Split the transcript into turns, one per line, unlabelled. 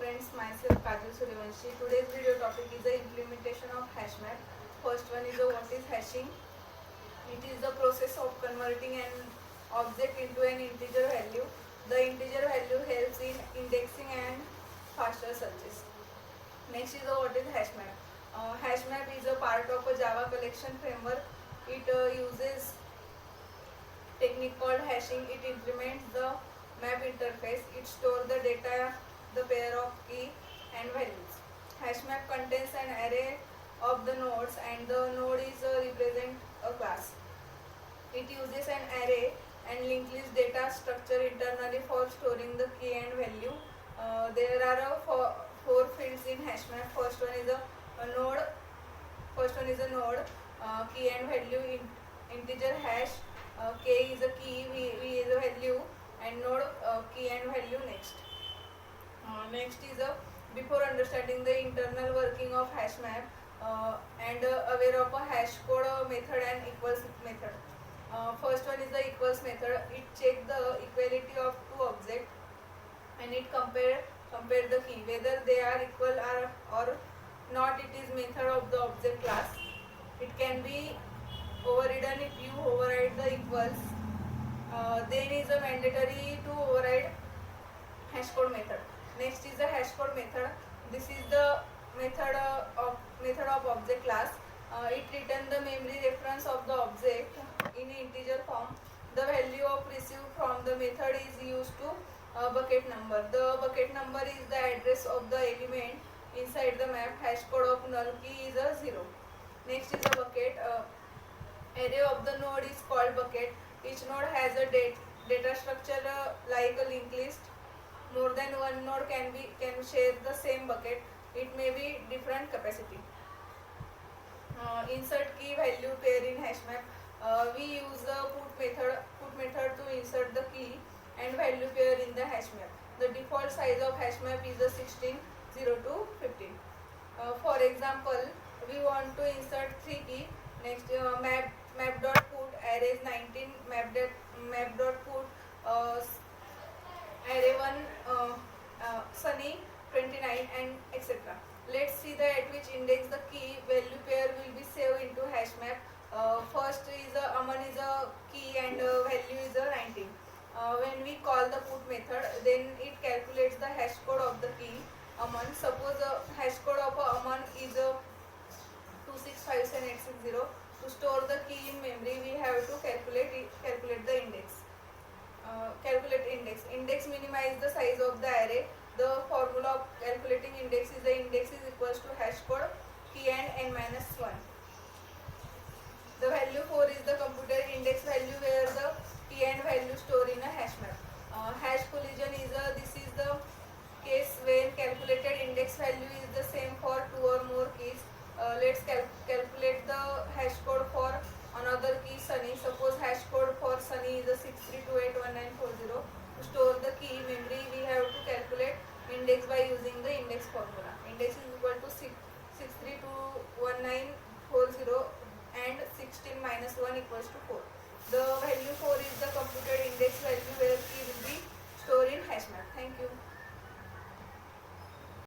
friends, myself Kajal Suryavanshi. Today's video topic is the implementation of hash map. First one is what is hashing. It is the process of converting an object into an integer value. The integer value helps in indexing and faster searches. Next is the what is hash map. Hash map is a part of a Java collection framework. It uses technique called hashing. It implements the map interface. It stores the data, the pair of key and values. Hash map contains an array of the nodes and the node is represent a class. It uses an array and linked list data structure internally for storing the key and value. There are four fields in hash map. First one is a node. First one is a node, key and value, integer hash. K is a key, V is a value, and node key and value next. Next is before understanding the internal working of hash map and aware of a hash code method and equals method. First one is the equals method. It checks the equality of two objects and it compare the key whether they are equal or not. It is method of the object class. It can be overridden if you override the equals. Then is a mandatory to override hash code method. Next is the hash code method. This is the method of object class. It returns the memory reference of the object in integer form. The value of received from the method is used to bucket number. The bucket number is the address of the element inside the map. Hash code of null key is a 0. Next is a bucket. Array of the node is called bucket. Each node has a data structure like a linked list. More than one node can share the same bucket. It may be different capacity. Insert key value pair in hash map. We use the put method to insert the key and value pair in the hash map. The default size of hash map is the 16, 0 to 15. For example, we want to insert 3 key. Next map.put arrays 19, map.put array 1 sunny 29 and etc. Let's see at which index the key value pair will be saved into hash map. First is Aman is a key and value is a 19. When we call the put method, then it calculates the hash code of the key Aman. Suppose the hash code of Aman is 2657860. To store the key in memory, we have to calculate the index. Calculate index. Index minimize the size of the array. The formula of calculating index is the index is equals to hash code key and n minus 1. The value 4 is the computer index value where the key and value store in a hash map. Hash collision is this is the case when calculated index value is the same for two or more keys. Let's calculate the hash code for another key Sunny. Suppose hash code for Sunny is 63281940. To store the key memory, we have to calculate index by using the index formula. Index is equal to 63281940 and 16 minus 1 equals to 4. The value 4 is the computed index value